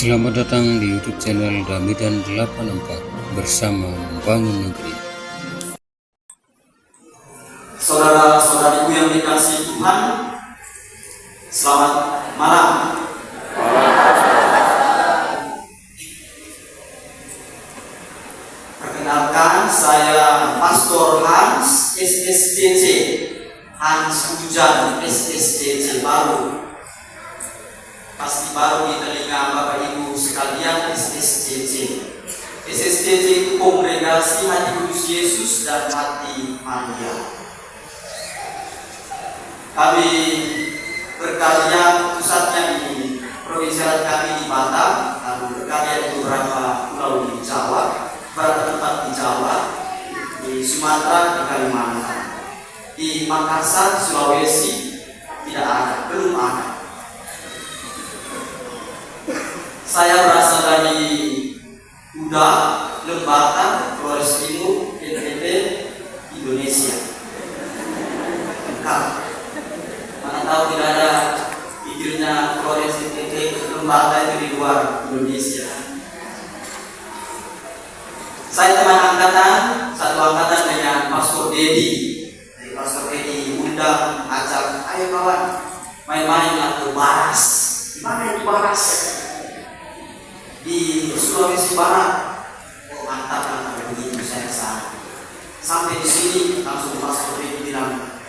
Selamat datang di YouTube channel Damidan 84 bersama Membangun Negeri. Saudara-saudariku yang dikasihi Tuhan, selamat malam. Perkenalkan, saya Pastor Hans SSDC, Hans Hujan SSDC baru. Pasti baru di telinga Bapak Ibu sekalian SSDC. SSDC itu Kongregasi Hati Kudus Yesus dan Hati Maria. Kami berkarya, pusatnya di provinsi kami di Batam, lalu berkarya di beberapa pulau di Jawa, beberapa tempat di Jawa, di Sumatera, di Kalimantan, di Makassar, Sulawesi tidak ada, belum ada. Saya berasal dari Kuda, Lembata, Flores Timur, NTT, Indonesia. Lengkap. Mana tahu tidak ada pikirnya Flores, NTT, Lembata itu di luar Indonesia. Saya teman angkatan, satu angkatan dengan Pastor Dedi. Dari Pastor Dedi undang, ajak, ayo kawan, main-main ke Baras. Di mana itu Baras? Di Sulawesi Barat. Oh, mantap begitu saya kesana. Sampai di sini langsung Pastor Dedi bilang,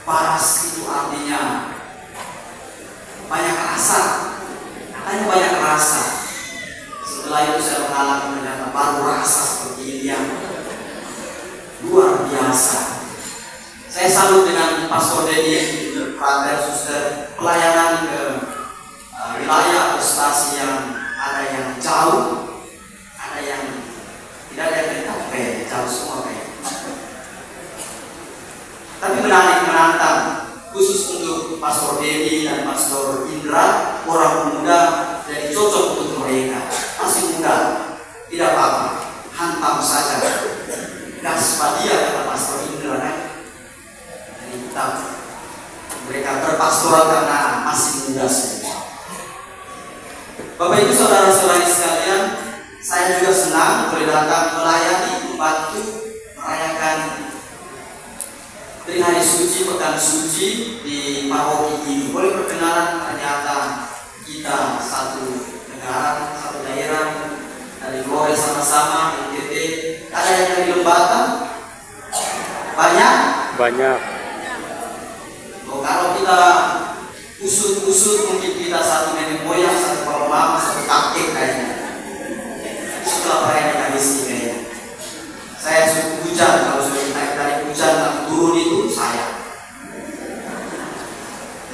Baras itu artinya banyak rasa. Katanya banyak rasa. Setelah itu saya mengalami ternyata baru rasa seperti ini yang luar biasa. Saya salut dengan Pastor Dedi, Frater, Suster, pelayanan ke wilayah prestasi yang ada yang jauh, ada yang tidak ada yang dekat, jauh semua kayak. Tapi menarik, menantang, khusus untuk Pastor Dedi dan Pastor Indra, orang muda, jadi cocok untuk mereka. Masih muda, tidak apa-apa, hantam saja. Gas padia kata Pastor Indra kan. Jadi kita mereka berpastoral karena masih muda saja. Bapak Ibu saudara-saudari sekalian, saya juga senang boleh datang melayani, membantu merayakan Hari Suci, Pekan Suci di paroki ini. Boleh perkenalan, ternyata kita satu negara, satu daerah, dari Flores sama-sama, NTT. Ada yang dari Lembata? Banyak. Oh, kalau kita usut-usut mungkin kita satu nenek moyang, satu bapak mama, satu kakek kayaknya. Itulah perayaan Ekaristi kayaknya. Saya suku Hujan, kalau sudah naik dari Hujan dan turun itu saya.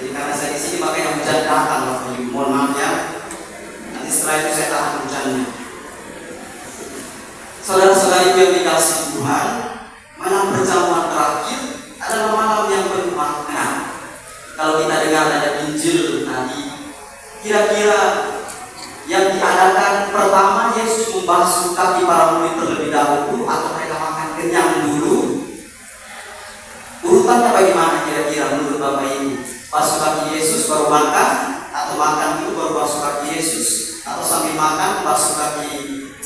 Jadi karena saya di sini makanya hujan datang waktu ini. Mohon maaf ya. Nanti setelah itu saya tahan hujannya. Saudara-saudari yang dikasihi Tuhan, malam perjamuan terakhir adalah malam yang bermakna. Kalau kita dengar ada Injil tadi, kira-kira yang diadakan pertama Yesus membasuh kaki para murid terlebih dahulu atau mereka makan kenyang dulu? Urutannya bagaimana kira-kira menurut Bapak Ibu? Basuh kaki Yesus baru makan, atau makan dulu baru basuh kaki Yesus, atau sambil makan basuh kaki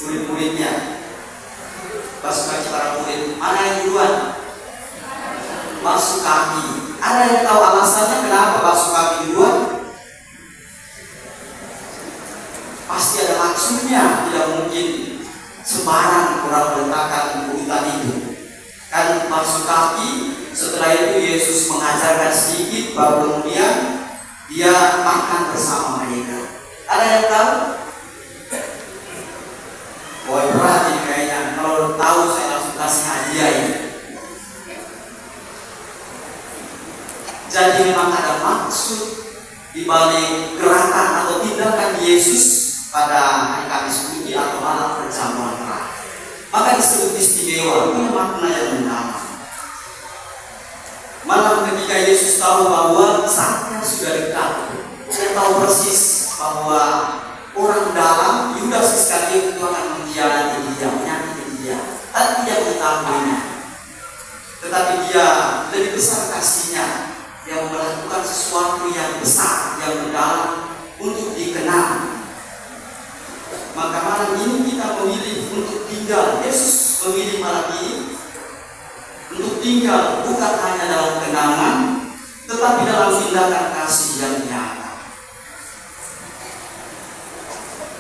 murid-muridnya? Basuh kaki para murid, mana yang duluan? Basuh kaki. Ada yang tahu alasannya kenapa basuh kaki duluan? Pasti ada maksudnya, tidak mungkin sembarang orang meletakkan urutan itu. Kan basuh kaki, setelah itu Yesus mengajarkan sedikit, baru kemudian dia makan bersama mereka. Ada yang tahu? Wah, berat ini kayaknya. Kalau tahu saya langsung kasih hadiah ini. Jadi memang ada maksud di balik gerakan atau tindakan Yesus pada hari Kamis Putih atau malam perjamuan terakhir. Maka disebut istimewa, punya makna yang mendalam. Malam ketika Yesus tahu bahwa saatnya sudah dekat, dia tahu persis bahwa orang dalam Yudas Iskariot itu akan mengkhianati dia, menyakiti dia, tapi tidak mengetahuinya. Tetapi dia lebih besar kasihnya, yang melakukan sesuatu yang besar, yang mendalam untuk dikenal. pandangan, tetapi dalam tindakan kasih yang nyata.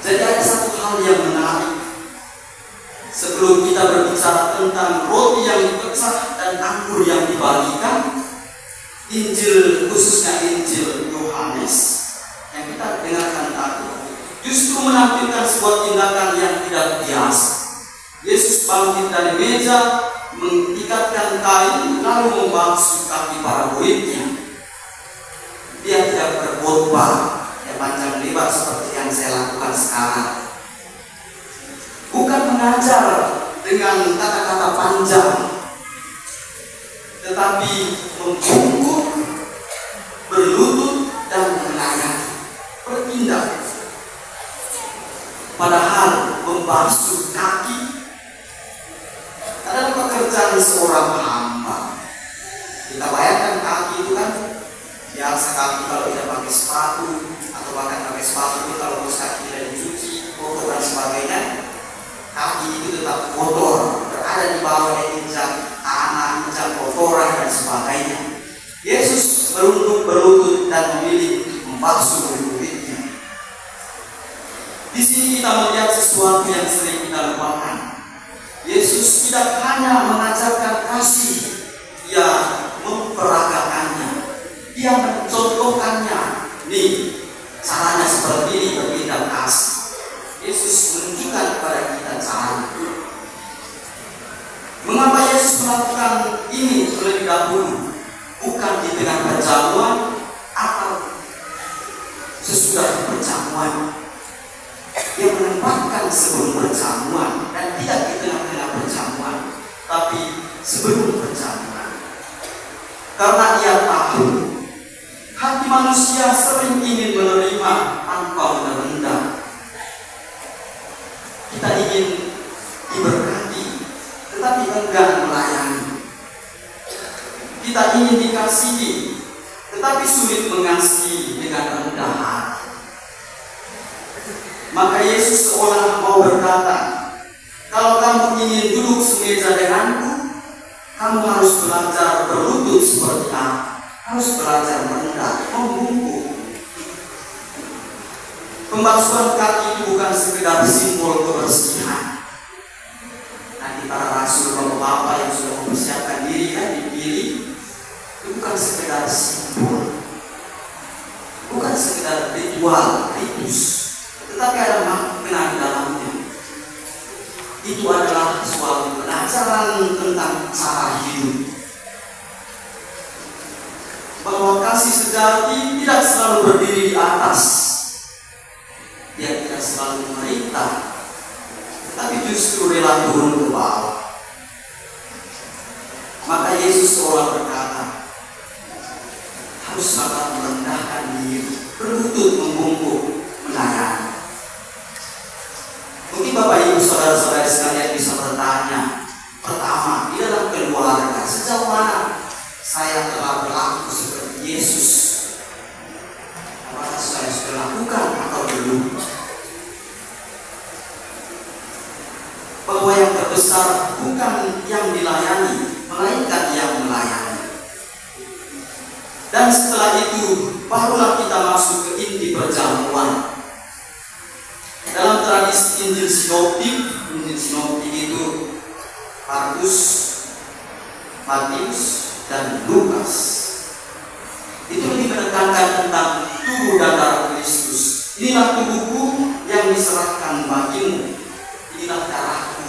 Jadi ada satu hal yang menarik. Sebelum kita berbicara tentang roti yang dipecah dan anggur yang dibagikan, Injil, khususnya Injil Yohanes yang kita dengarkan tadi, justru menampilkan sebuah tindakan yang tidak biasa. Yesus bangkit dari meja, mengikatkan kain, lalu membasuh kaki para muridnya. Dia tidak berkhotbah yang panjang lebar seperti yang saya lakukan sekarang. Bukan mengajar dengan kata-kata panjang, tetapi membungkuk, berlutut, dan melayani, bertindak. Padahal membasuh kaki adalah pekerjaan seorang hamba. Kita bayangkan kaki itu kan biasa, kaki kalau tidak pakai sepatu atau bahkan pakai sepatu itu kalau kaki tidak dicuci, kotor dan sebagainya, kaki itu tetap kotor, berada di bawah injak tanah, injak kotoran dan sebagainya. Yesus berlutut dan memilih membasuh murid-muridnya. Di sini kita melihat sesuatu yang sering kita lupakan. Yesus tidak hanya mengajarkan kasih, Dia memperagakannya, Dia mencontohkannya. Nih, caranya seperti ini bertindak kasih. Yesus menunjukkan kepada kita cara. Mengapa Yesus melakukan ini terlebih dahulu? Bukan di tengah perjamuan atau sesudah perjamuan. Dia menempatkan sebelum perjamuan dan tidak di tengah-tengah perjamuan, tapi sebelum perjamuan. Karena Dia tahu hati manusia sering ingin menerima tanpa merendah. Kita ingin diberkati, tetapi enggan melayani. Kita ingin dikasihi, tetapi sulit mengasihi dengan rendah hati. Maka Yesus seolah mau berkata, kalau kamu ingin duduk semeja denganku, kamu harus belajar berlutut seperti aku, harus belajar merendah, membungkuk. Pembasuhan kaki itu bukan sekedar simbol kebersihan. Nanti para rasul, bapak-bapak yang sudah mempersiapkan diri kan dipilih, itu bukan sekedar simbol, bukan sekedar ritual, ritus, tetapi ada makna di dalamnya. Itu adalah suatu pelajaran tentang cara hidup, bahwa kasih sejati tidak selalu berdiri di atas, dia tidak selalu memerintah, tetapi justru rela turun ke bawah. Maka Yesus seolah berkata, harus sabar merendahkan diri, berlutut, membungkuk, melayani. Mungkin Bapak Ibu saudara-saudara sekalian bisa bertanya, pertama, di dalam keluarga sejauh mana saya telah berlaku seperti Yesus? Apakah saya sudah lakukan atau belum? Bahwa yang terbesar bukan yang dilayani, melainkan yang melayani. Dan setelah itu barulah kita masuk ke inti perjamuan. Dalam tradisi Injil Sinoptik itu Markus, Matius, dan Lukas itu lebih menekankan tentang tubuh dan darah Kristus. Inilah tubuhku yang diserahkan bagimu, inilah darahku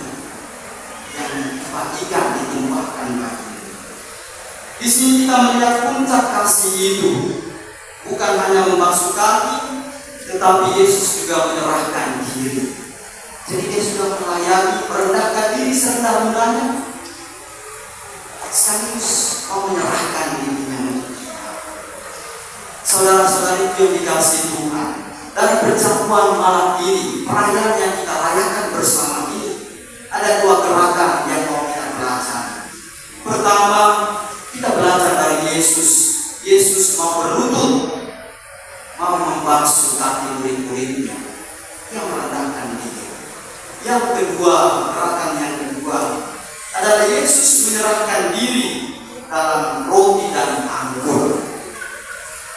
yang dibagikan, ditumpahkan bagimu. Di sini kita melihat puncak kasih itu bukan hanya membasuh kaki, tetapi Yesus juga menyerahkan diri. Jadi Dia sudah melayani, merendahkan diri serendah-rendahnya, sekaligus mau menyerahkan dirinya untuk kita. Saudara-saudari yang dikasihi Tuhan, dari perjamuan malam ini, perayaan yang kita rayakan bersama ini, ada dua gerakan yang mau kita pelajari. Pertama, kita belajar dari Yesus. Yesus mau berlutut, mau membasuh kaki murid-muridnya, yang merendahkan diri. Yang kedua, gerakan yang kedua adalah Yesus menyerahkan diri dalam roti dan anggur.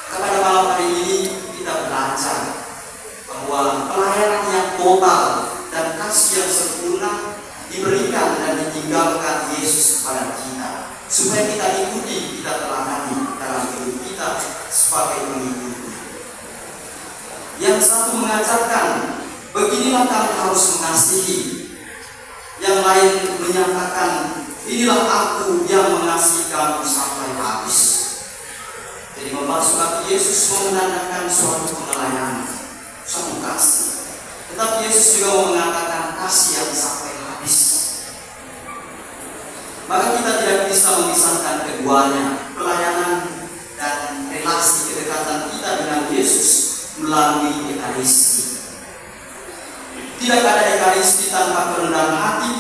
Pada malam hari ini kita belajar bahwa pelayanan yang total dan kasih yang sempurna diberikan dan ditinggalkan Yesus kepada kita, supaya kita ikuti, kita teladani dalam hidup kita sebagai pengikut. Yang satu mengajarkan, beginilah kamu harus mengasihi. Yang lain menyatakan, inilah aku yang mengasihi kamu sampai habis. Jadi membasuh kaki Yesus menandakan suatu pengelayan, suatu kasih. Tetapi Yesus juga mengatakan kasih yang sampai habis. Maka kita tidak bisa memisahkan keduanya, pelayanan dan relasi kedekatan kita dengan Yesus melalui Ekaristi. Tidak ada Ekaristi tanpa kerendahan hati,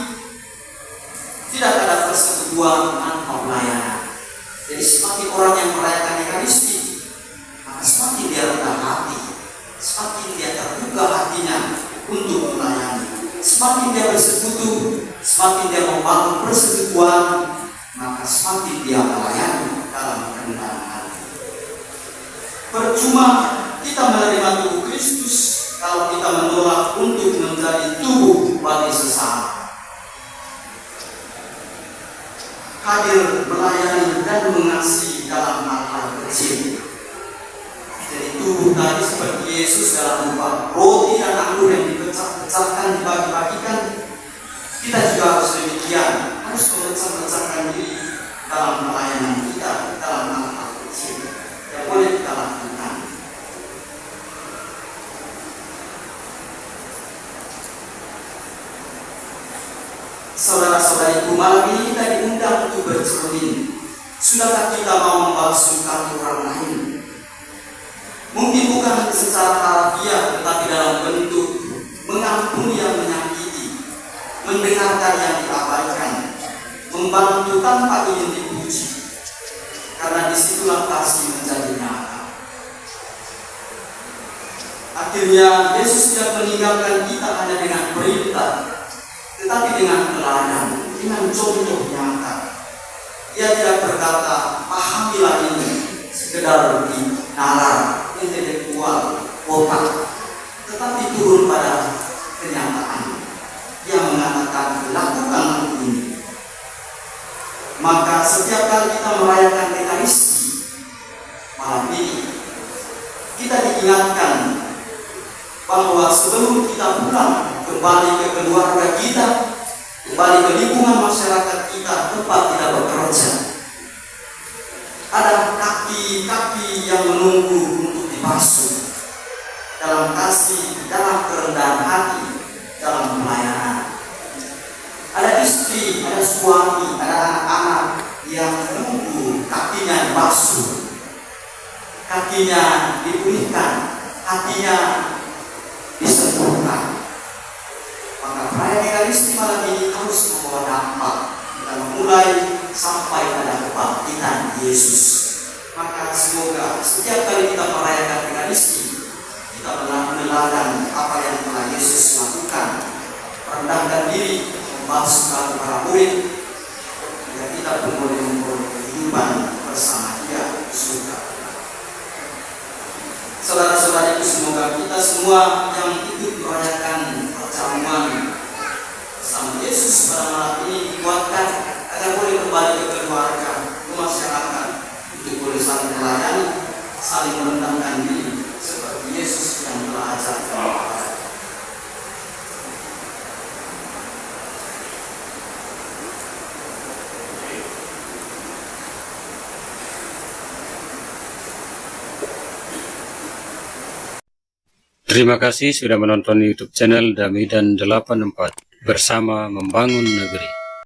tidak ada persekutuan tanpa pelayanan. Jadi semakin orang yang merayakan Ekaristi, maka semakin dia rendah hati, semakin dia terbuka hatinya untuk melayani. Semakin dia bersekutu, semakin dia membangun persekutuan, maka semakin dia melayani dalam kerendahan hati. Percuma kita menerima tubuh Kristus kalau kita menolak untuk menjadi tubuh bagi sesama. Hadir, melayani, dan mengasihi dalam hal-hal kecil. Jadi tubuh tadi seperti Yesus dalam rupa roti dan anggur yang dipecah-pecahkan, dibagi-bagikan. Kita juga harus demikian, harus memecah-pecahkan diri dalam pelayanan kita, dalam hal-hal kecil yang boleh kita lakukan. Saudara-saudariku, malam ini kita diundang untuk bercermin. Sudahkah kita mau membasuh kaki orang lain? Mungkin bukan secara harfiah, tetapi dalam bentuk mengampuni yang menyakiti, mendengarkan yang diabaikan, membantu tanpa ingin dipuji. Karena disitulah kasih menjadi nyata. Akhirnya Yesus tidak meninggalkan kita hanya dengan perintah, tetapi dengan teladan, dengan contoh nyata. Ia tidak berkata, pahamilah ini, sekedar nalar, intelektual, otak, tetapi turun pada kenyataan. Ia mengatakan, lakukanlah ini. Maka setiap kali kita merayakan Ekaristi, malam ini kita diingatkan bahwa sebelum kita pulang kembali ke keluarga kita, kembali ke lingkungan masyarakat kita tempat kita bekerja, ada kaki-kaki yang menunggu untuk dibasuh dalam kasih, dalam kerendahan hati, dalam pelayanan. Ada istri, ada suami, ada anak-anak yang menunggu kakinya dibasuh, kakinya dipulihkan, hatinya disembuhkan. Maka perayaan Ekaristi malam ini harus membawa dampak kita memulai sampai pada kebangkitan Yesus. Maka semoga setiap kali kita merayakan Ekaristi, kita meneladani apa yang telah Yesus lakukan, merendahkan diri, membasuh kaki para murid, agar kita pun boleh memperoleh kehidupan bersama Dia di surga. Saudara-saudariku, semoga kita semua yang ikut merayakan perjamuan bersama Yesus pada malam ini dikuatkan agar boleh kembali ke keluarga, ke masyarakat, untuk boleh saling melayani, saling merendahkan diri seperti Yesus yang telah ajarkan. Terima kasih sudah menonton YouTube channel Damidan 84 bersama membangun negeri.